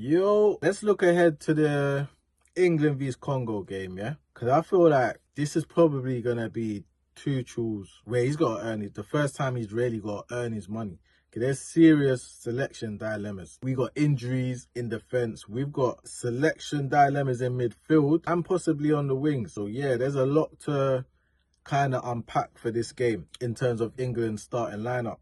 Yo, let's look ahead to the England vs Congo game, yeah? Because I feel like this is probably going to be Tuchel's where he's got to earn it. The first time he's really got to earn his money. Okay, there's serious selection dilemmas. We got injuries in defence. We've got selection dilemmas in midfield and possibly on the wing. So, yeah, there's a lot to kind of unpack for this game in terms of England's starting lineup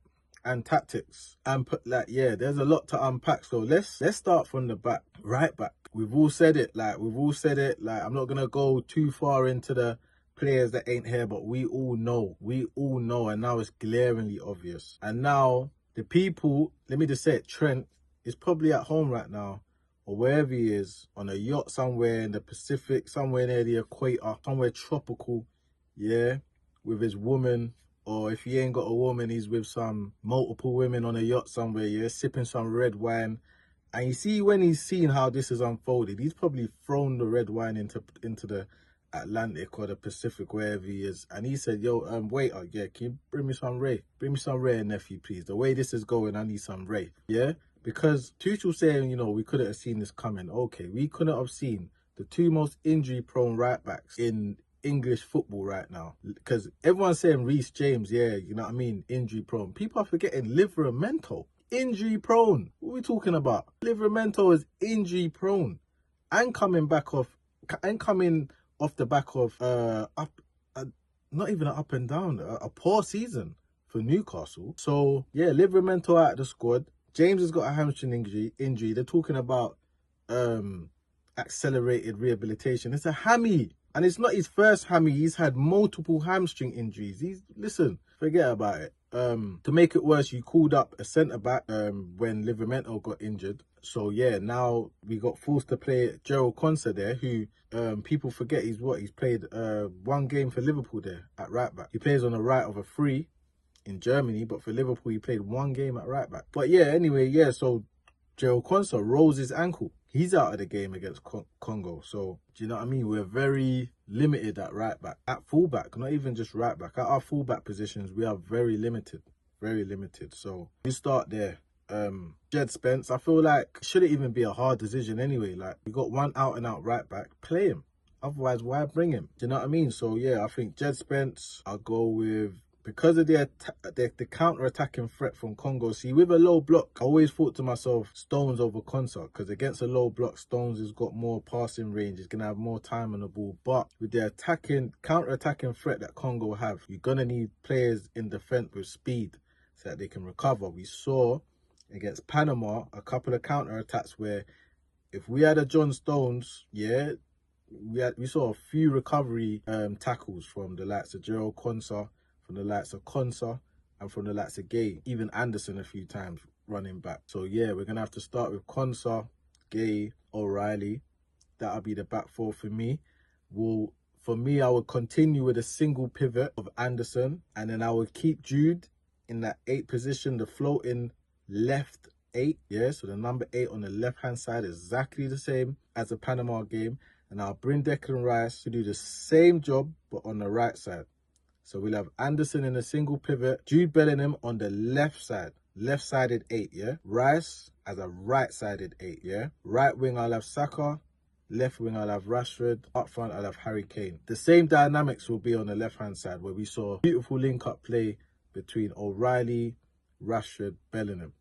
and tactics and there's a lot to unpack. So let's start from the back. Right back, we've all said it, I'm not gonna go too far into the players that ain't here, but we all know, and now it's glaringly obvious. And now the people, let me just say it, Trent is probably at home right now or wherever he is, on a yacht somewhere in the Pacific, somewhere near the equator, somewhere tropical, yeah, with his woman. Or if he ain't got a woman, he's with some multiple women on a yacht somewhere, yeah, sipping some red wine. And you see, when he's seen how this has unfolded, he's probably thrown the red wine into the Atlantic or the Pacific, wherever he is. And he said, yo, waiter, yeah, can you bring me some Ray? Bring me some Ray, nephew, please. The way this is going, I need some Ray, yeah? Because Tuchel saying, we couldn't have seen this coming. Okay, we couldn't have seen the two most injury-prone right-backs in English football right now, because everyone's saying Reece James, yeah, you know what I mean, injury prone. People are forgetting Livramento, injury prone. What are we talking about? Livramento is injury prone and coming off the back of not even an up and down, a poor season for Newcastle. So yeah, Livramento out of the squad. James has got a hamstring injury. They're talking about accelerated rehabilitation. It's a hammy. And it's not his first hammy. He's had multiple hamstring injuries. Listen, forget about it. To make it worse, you called up a centre-back when Livramento got injured. So, yeah, now we got forced to play DR Congo there, who people forget he's played one game for Liverpool there at right-back. He plays on the right of a free in Germany, but for Liverpool, he played one game at right-back. But, yeah, anyway, yeah, so DR Congo rolls his ankle. He's out of the game against Congo. So, do you know what I mean? We're very limited at right back. At full back, not even just right back. At our full back positions, we are very limited. Very limited. So, you start there. Jed Spence, I feel like shouldn't even be a hard decision anyway. Like, we got one out and out right back. Play him. Otherwise, why bring him? Do you know what I mean? So, yeah, I think Jed Spence, I'll go with... Because of the counter-attacking threat from Congo. See, with a low block, I always thought to myself, Stones over Konsa. Because against a low block, Stones has got more passing range. He's going to have more time on the ball. But with the counter-attacking threat that Congo have, you're going to need players in defence with speed so that they can recover. We saw against Panama a couple of counter-attacks where if we had a John Stones, yeah, we saw a few recovery tackles from the likes of DR Congo, from the likes of Konsa, and from the likes of Gay, even Anderson a few times running back. So yeah, we're going to have to start with Konsa, Gay, O'Reilly. That'll be the back four for me. For me, I would continue with a single pivot of Anderson, and then I would keep Jude in that 8 position, the floating left 8. Yeah, so the number 8 on the left-hand side is exactly the same as the Panama game. And I'll bring Declan Rice to do the same job, but on the right side. So we'll have Anderson in a single pivot, Jude Bellingham on the left side, left-sided 8, yeah? Rice as a right-sided 8, yeah? Right wing, I'll have Saka. Left wing, I'll have Rashford. Up front, I'll have Harry Kane. The same dynamics will be on the left-hand side, where we saw beautiful link-up play between O'Reilly, Rashford, Bellingham.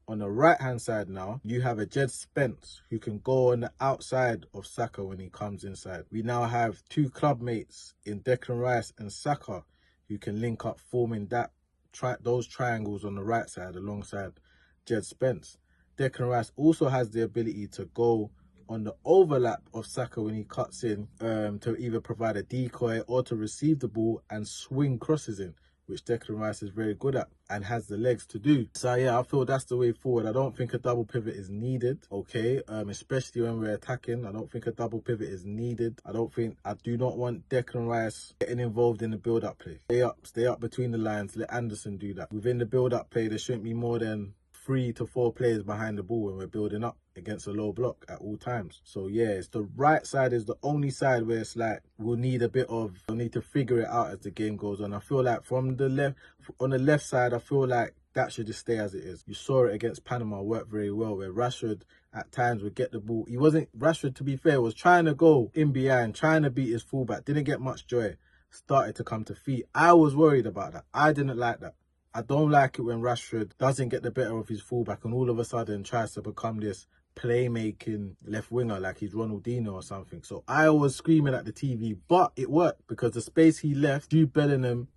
On the right-hand side now, you have a Jed Spence who can go on the outside of Saka when he comes inside. We now have 2 club mates in Declan Rice and Saka who can link up, forming those triangles on the right side alongside Jed Spence. Declan Rice also has the ability to go on the overlap of Saka when he cuts in to either provide a decoy or to receive the ball and swing crosses in, which Declan Rice is very good at and has the legs to do. So yeah, I feel that's the way forward. I don't think a double pivot is needed, okay? Especially when we're attacking. I don't think a double pivot is needed. I do not want Declan Rice getting involved in the build-up play. Stay up between the lines. Let Anderson do that. Within the build-up play, there shouldn't be more than 3 to 4 players behind the ball when we're building up against a low block at all times. So yeah, it's the right side is the only side where it's like we'll need to figure it out as the game goes on. I feel like on the left side, I feel like that should just stay as it is. You saw it against Panama work very well, where Rashford at times would get the ball. He wasn't, Rashford, to be fair, was trying to go in behind, trying to beat his fullback, didn't get much joy, started to come to feet. I was worried about that. I didn't like that. I don't like it when Rashford doesn't get the better of his fullback and all of a sudden tries to become this playmaking left winger like he's Ronaldinho or something. So I was screaming at the TV, but it worked because the space he left, Jude Bellingham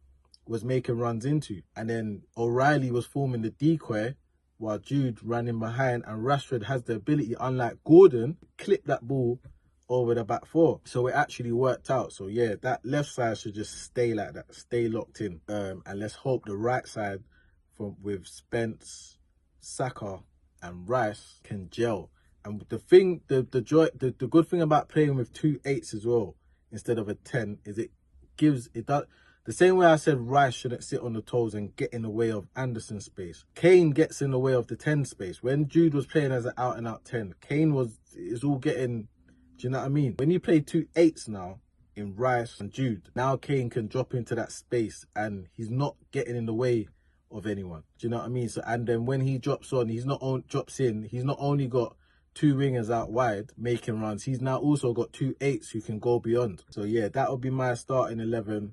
was making runs into. And then O'Reilly was forming the decoy while Jude ran in behind, and Rashford has the ability, unlike Gordon, clip that ball over the back four. So it actually worked out. So yeah, that left side should just stay like that, stay locked in. And let's hope the right side with Spence, Saka and Rice can gel. And the good thing about playing with 2 8s as well instead of a 10 is it does the same way I said Rice shouldn't sit on the toes and get in the way of Anderson's space. Kane gets in the way of the 10 space. When Jude was playing as an out and out 10, Kane is all getting, do you know what I mean? When you play 2 8s now in Rice and Jude, now Kane can drop into that space and he's not getting in the way of anyone. Do you know what I mean? So, and then when he drops on, he's not only got 2 wingers out wide making runs, he's now also got 2 8s who can go beyond. So yeah, that would be my starting 11.